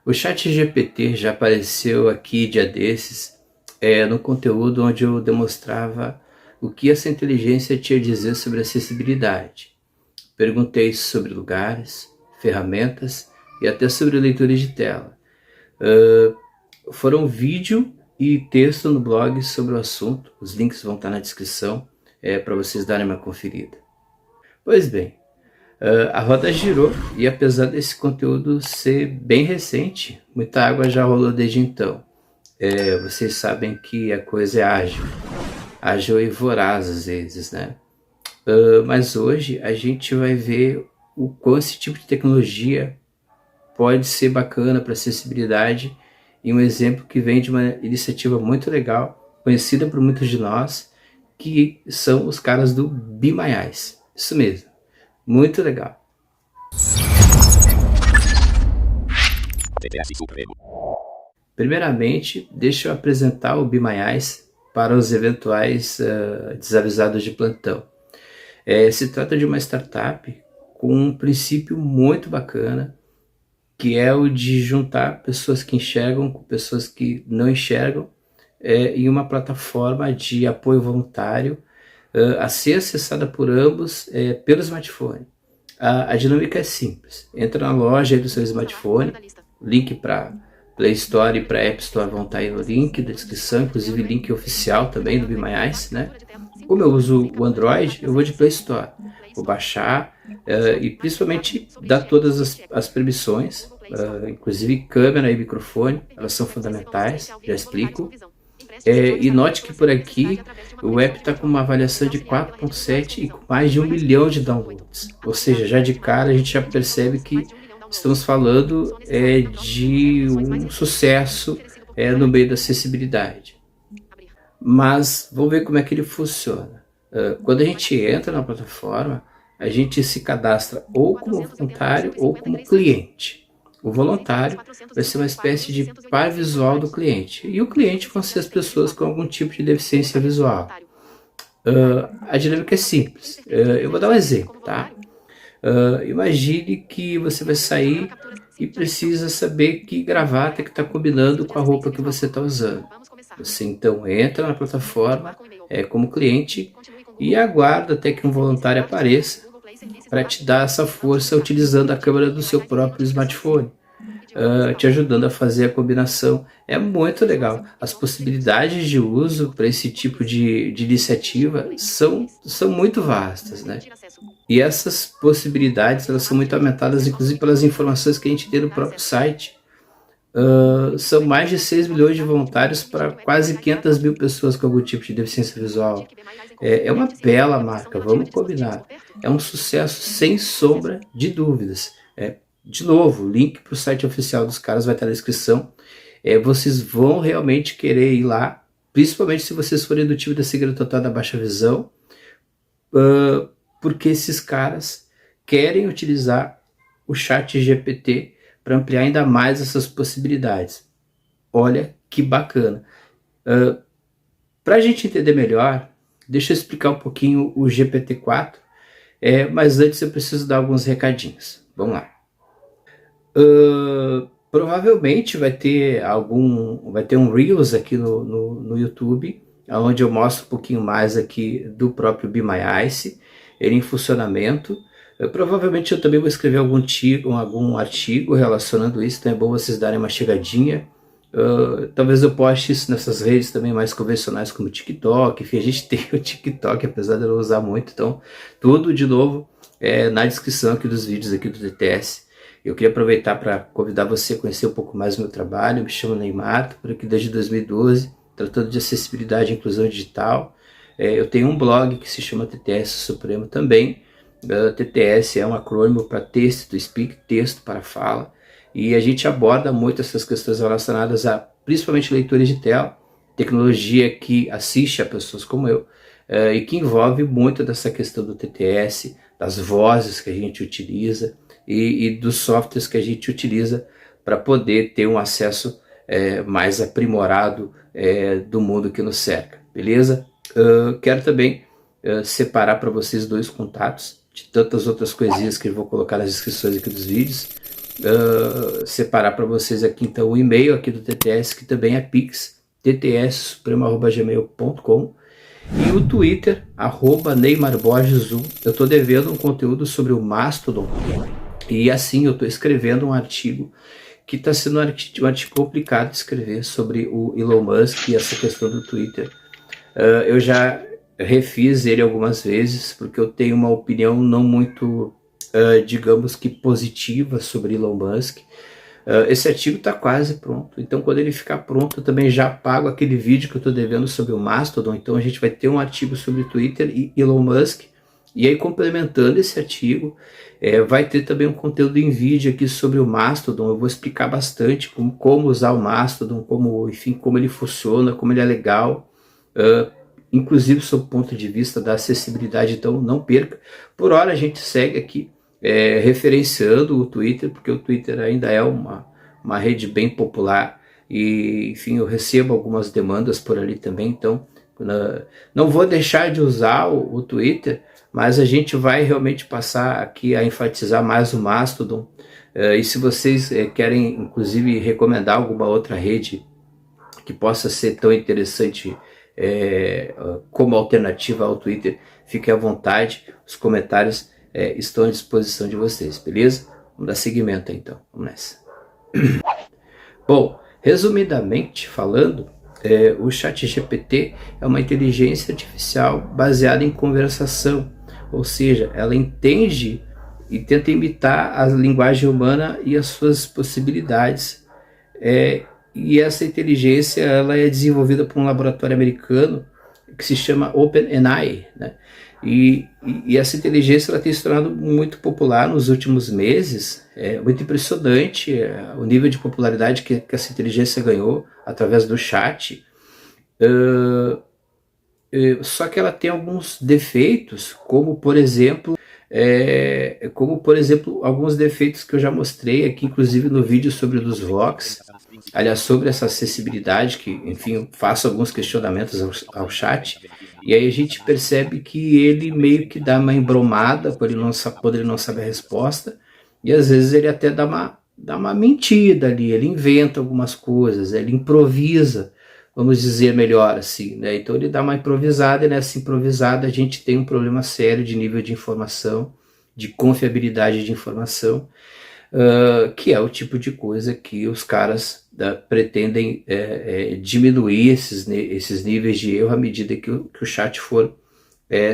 O ChatGPT já apareceu aqui dia desses, no conteúdo onde eu demonstrava o que essa inteligência tinha a dizer sobre acessibilidade. Perguntei sobre lugares, ferramentas e até sobre leitura de tela. Foram vídeo e texto no blog sobre o assunto, os links vão estar na descrição para vocês darem uma conferida. Pois bem, a roda girou e apesar desse conteúdo ser bem recente, muita água já rolou desde então. Vocês sabem que a coisa é ágil e voraz às vezes, né? Mas hoje a gente vai ver o quão esse tipo de tecnologia pode ser bacana para acessibilidade e um exemplo que vem de uma iniciativa muito legal, conhecida por muitos de nós, que são os caras do Be My Eyes. Isso mesmo, muito legal. Primeiramente, deixa eu apresentar o Be My Eyes para os eventuais desavisados de plantão. Se trata de uma startup com um princípio muito bacana, que é o de juntar pessoas que enxergam com pessoas que não enxergam em uma plataforma de apoio voluntário a ser acessada por ambos pelo smartphone. A dinâmica é simples. Entra na loja aí do seu smartphone, link para Play Store e para App Store vão estar aí no link da descrição, inclusive link oficial também do Be My Eyes, né? Como eu uso o Android, eu vou de Play Store. Vou baixar e principalmente dar todas as permissões, inclusive câmera e microfone, elas são fundamentais, já explico. E note que por aqui o app está com uma avaliação de 4.7 e com mais de 1 milhão de downloads. Ou seja, já de cara a gente já percebe que estamos falando de um sucesso no meio da acessibilidade. Mas vamos ver como é que ele funciona. Quando a gente entra na plataforma, a gente se cadastra ou como voluntário ou como cliente. O voluntário vai ser uma espécie de par visual do cliente. E o cliente vão ser as pessoas com algum tipo de deficiência visual. A dinâmica é simples. Eu vou dar um exemplo, tá? Imagine que você vai sair e precisa saber que gravata que está combinando com a roupa que você está usando. Você então entra na plataforma como cliente e aguarda até que um voluntário apareça para te dar essa força utilizando a câmera do seu próprio smartphone, te ajudando a fazer a combinação. É muito legal. As possibilidades de uso para esse tipo de iniciativa são muito vastas, né? E essas possibilidades elas são muito aumentadas, inclusive pelas informações que a gente tem no próprio site. São mais de 6 milhões de voluntários para quase 500 mil pessoas com algum tipo de deficiência visual. É uma bela marca, vamos combinar. É um sucesso sem sombra de dúvidas. De novo, o link para o site oficial dos caras vai estar na descrição. Vocês vão realmente querer ir lá, principalmente se vocês forem do time da cegueira total da baixa visão, porque esses caras querem utilizar o ChatGPT para ampliar ainda mais essas possibilidades. Olha que bacana. Para a gente entender melhor, deixa eu explicar um pouquinho o GPT-4, mas antes eu preciso dar alguns recadinhos. Vamos lá. Provavelmente vai ter um Reels aqui no YouTube, onde eu mostro um pouquinho mais aqui do próprio Be My Eyes, ele em funcionamento. Provavelmente eu também vou escrever algum artigo relacionando isso, então é bom vocês darem uma chegadinha. Talvez eu poste isso nessas redes também mais convencionais como o TikTok. Enfim, a gente tem o TikTok, apesar de eu não usar muito, então tudo de novo na descrição aqui dos vídeos aqui do TTS. Eu queria aproveitar para convidar você a conhecer um pouco mais do meu trabalho. Eu me chamo Neymar, estou por aqui desde 2012, tratando de acessibilidade e inclusão digital. Eu tenho um blog que se chama TTS Supremo também. TTS é um acrônimo para Text to Speak, texto para fala, e a gente aborda muito essas questões relacionadas a principalmente leitura de tela, tecnologia que assiste a pessoas como eu, e que envolve muito dessa questão do TTS, das vozes que a gente utiliza e dos softwares que a gente utiliza para poder ter um acesso mais aprimorado do mundo que nos cerca, beleza? Quero também separar para vocês dois contatos de tantas outras coisinhas que eu vou colocar nas descrições aqui dos vídeos. separar para vocês aqui então o e-mail aqui do TTS, que também é Pix, ttssupremo@gmail.com, e o Twitter, @NeymarBorges1. Eu estou devendo um conteúdo sobre o Mastodon, e assim eu estou escrevendo um artigo que está sendo um artigo complicado de escrever sobre o Elon Musk e essa questão do Twitter. Eu já refiz ele algumas vezes, porque eu tenho uma opinião não muito, digamos que positiva sobre Elon Musk. Esse artigo está quase pronto, então quando ele ficar pronto eu também já pago aquele vídeo que eu estou devendo sobre o Mastodon. Então a gente vai ter um artigo sobre Twitter e Elon Musk, e aí complementando esse artigo, vai ter também um conteúdo em vídeo aqui sobre o Mastodon. Eu vou explicar bastante como usar o Mastodon, enfim, como ele funciona, como ele é legal, inclusive sob o ponto de vista da acessibilidade. Então não perca. Por hora a gente segue aqui referenciando o Twitter, porque o Twitter ainda é uma rede bem popular, e enfim, eu recebo algumas demandas por ali também, então não vou deixar de usar o Twitter, mas a gente vai realmente passar aqui a enfatizar mais o Mastodon. E se vocês querem inclusive recomendar alguma outra rede que possa ser tão interessante como alternativa ao Twitter, fiquem à vontade. Os comentários estão à disposição de vocês, beleza? Vamos dar seguimento então, vamos nessa. Bom, resumidamente falando, o ChatGPT é uma inteligência artificial baseada em conversação, ou seja, ela entende e tenta imitar a linguagem humana e as suas possibilidades. E essa inteligência ela é desenvolvida por um laboratório americano que se chama OpenAI, né? E essa inteligência ela tem se tornado muito popular nos últimos meses. É muito impressionante o nível de popularidade que essa inteligência ganhou através do chat. Só que ela tem alguns defeitos, como por exemplo alguns defeitos que eu já mostrei aqui, inclusive no vídeo sobre o dos Vox, aliás, sobre essa acessibilidade, que, enfim, eu faço alguns questionamentos ao chat, e aí a gente percebe que ele meio que dá uma embromada por ele não saber a resposta, e às vezes ele até dá uma mentira ali, ele inventa algumas coisas, ele improvisa, vamos dizer melhor assim, né? Então ele dá uma improvisada, e nessa improvisada a gente tem um problema sério de nível de informação, de confiabilidade de informação, que é o tipo de coisa que os caras pretendem diminuir esses níveis de erro à medida que o chat for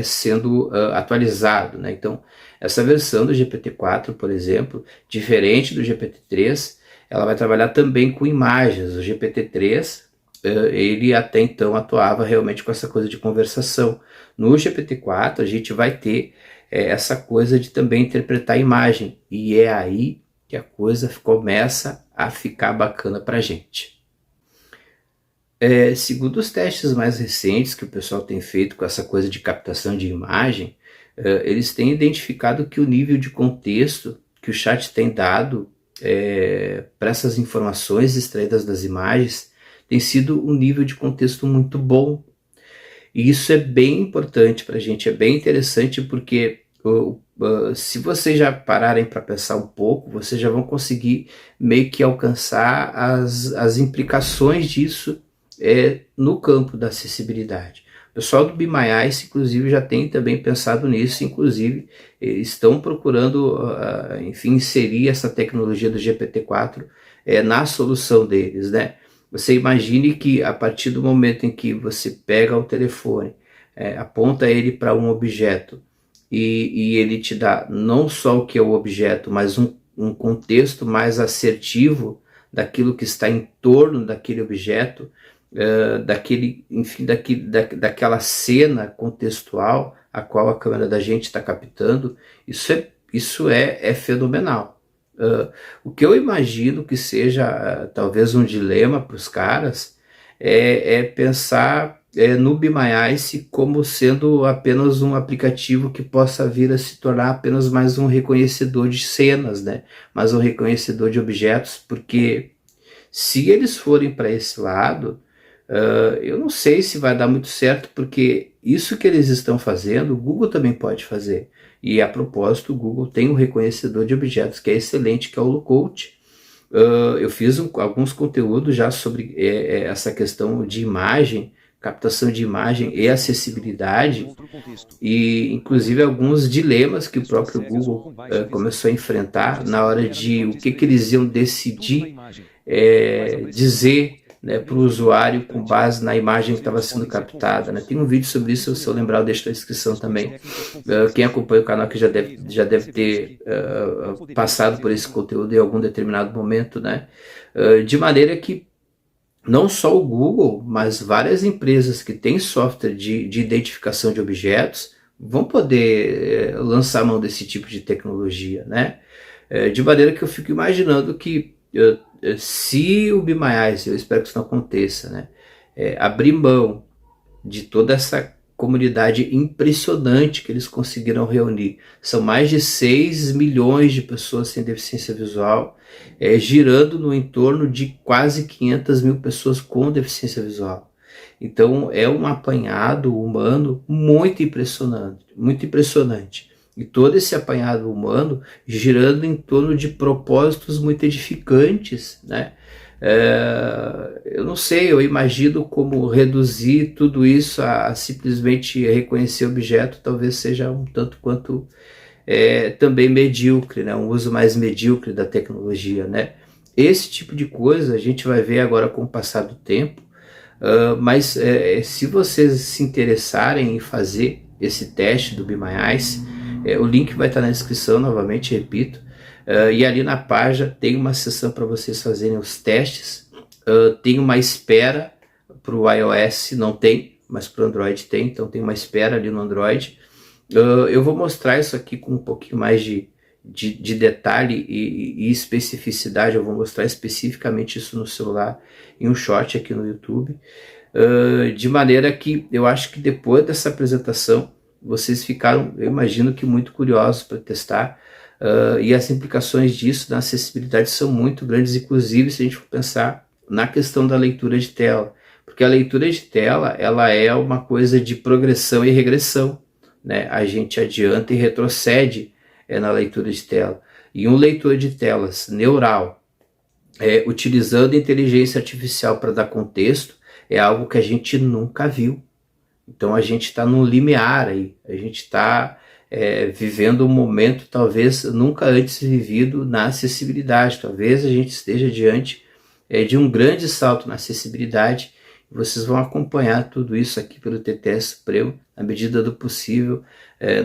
sendo atualizado, né? Então, essa versão do GPT-4, por exemplo, diferente do GPT-3, ela vai trabalhar também com imagens. O GPT-3, ele até então atuava realmente com essa coisa de conversação. No GPT-4, a gente vai ter essa coisa de também interpretar a imagem, e é aí que a coisa começa a ficar bacana para a gente. Segundo os testes mais recentes que o pessoal tem feito com essa coisa de captação de imagem, eles têm identificado que o nível de contexto que o chat tem dado para essas informações extraídas das imagens tem sido um nível de contexto muito bom. E isso é bem importante para a gente, é bem interessante, porque se vocês já pararem para pensar um pouco, vocês já vão conseguir meio que alcançar as implicações disso no campo da acessibilidade. O pessoal do Be My Eyes, inclusive, já tem também pensado nisso, inclusive estão procurando, enfim, inserir essa tecnologia do GPT-4 na solução deles, né? Você imagine que a partir do momento em que você pega o telefone, aponta ele para um objeto, e ele te dá não só o que é o objeto, mas um contexto mais assertivo daquilo que está em torno daquele objeto, daquela cena contextual a qual a câmera da gente está captando. Isso é fenomenal. O que eu imagino que seja talvez um dilema para os caras é pensar no Be My Eyes como sendo apenas um aplicativo que possa vir a se tornar apenas mais um reconhecedor de cenas, né? Mais um reconhecedor de objetos, porque se eles forem para esse lado, eu não sei se vai dar muito certo, porque isso que eles estão fazendo, o Google também pode fazer. E a propósito, o Google tem um reconhecedor de objetos que é excelente, que é o Lookout. Eu fiz alguns conteúdos já sobre essa questão de imagem, captação de imagem e acessibilidade, e inclusive alguns dilemas que o próprio Google começou a enfrentar na hora de o que eles iam decidir dizer, né, para o usuário com base na imagem que estava sendo captada, né? Tem um vídeo sobre isso, se eu lembrar eu deixo na descrição também. Quem acompanha o canal que já deve ter passado por esse conteúdo em algum determinado momento, né? De maneira que não só o Google, mas várias empresas que têm software de identificação de objetos vão poder lançar mão desse tipo de tecnologia, né? De maneira que eu fico imaginando que se o Be My Eyes, eu espero que isso não aconteça, né, abrir mão de toda essa comunidade impressionante que eles conseguiram reunir. São mais de 6 milhões de pessoas sem deficiência visual, girando no entorno de quase 500 mil pessoas com deficiência visual. Então é um apanhado humano muito impressionante, muito impressionante. E todo esse apanhado humano girando em torno de propósitos muito edificantes, né? Eu não sei, eu imagino como reduzir tudo isso a simplesmente reconhecer objeto talvez seja um tanto quanto também medíocre, né? Um uso mais medíocre da tecnologia, né? Esse tipo de coisa a gente vai ver agora com o passar do tempo, mas se vocês se interessarem em fazer esse teste do Be My Eyes, o link vai estar na descrição, novamente, repito. E ali na página tem uma seção para vocês fazerem os testes. Tem uma espera para o iOS, não tem, mas para o Android tem, então tem uma espera ali no Android. Eu vou mostrar isso aqui com um pouquinho mais de detalhe e especificidade. Eu vou mostrar especificamente isso no celular em um short aqui no YouTube, de maneira que eu acho que depois dessa apresentação vocês ficaram, eu imagino que muito curiosos para testar, e as implicações disso na acessibilidade são muito grandes, inclusive se a gente for pensar na questão da leitura de tela, porque a leitura de tela ela é uma coisa de progressão e regressão, né? A gente adianta e retrocede na leitura de tela, e um leitor de telas neural utilizando inteligência artificial para dar contexto é algo que a gente nunca viu. Então a gente está num limiar aí, a gente está vivendo um momento talvez nunca antes vivido na acessibilidade. Talvez a gente esteja diante de um grande salto na acessibilidade. Vocês vão acompanhar tudo isso aqui pelo TTS Supremo, na medida do possível,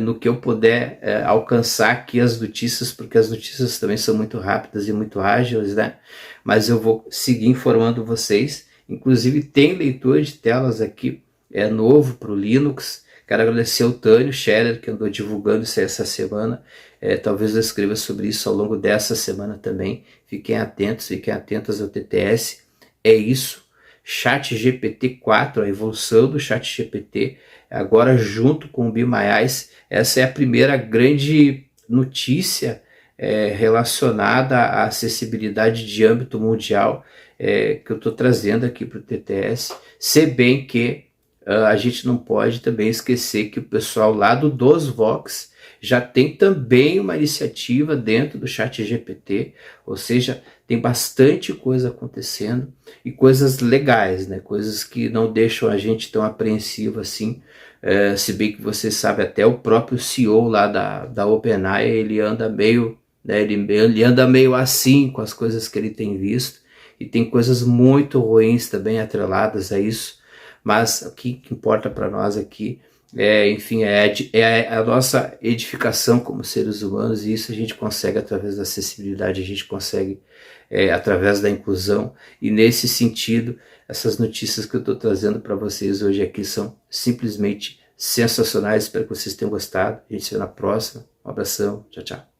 no que eu puder alcançar aqui as notícias, porque as notícias também são muito rápidas e muito ágeis, né? Mas eu vou seguir informando vocês. Inclusive tem leitor de telas aqui, novo para o Linux. Quero agradecer ao Tânio Scherer, que andou divulgando isso essa semana. Talvez eu escreva sobre isso ao longo dessa semana também. Fiquem atentos ao TTS. É isso. ChatGPT 4, a evolução do ChatGPT, agora junto com o Be My Eyes. Essa é a primeira grande notícia relacionada à acessibilidade de âmbito mundial que eu estou trazendo aqui para o TTS, se bem que a gente não pode também esquecer que o pessoal lá do DOSVox já tem também uma iniciativa dentro do ChatGPT, ou seja, tem bastante coisa acontecendo e coisas legais, né? Coisas que não deixam a gente tão apreensivo assim, se bem que você sabe, até o próprio CEO lá da OpenAI, ele anda meio, né, ele anda meio assim com as coisas que ele tem visto, e tem coisas muito ruins também atreladas a isso. Mas o que importa para nós aqui enfim, a nossa edificação como seres humanos, e isso a gente consegue através da acessibilidade, a gente consegue através da inclusão, e nesse sentido, essas notícias que eu estou trazendo para vocês hoje aqui são simplesmente sensacionais. Espero que vocês tenham gostado. A gente se vê na próxima. Um abração, tchau, tchau.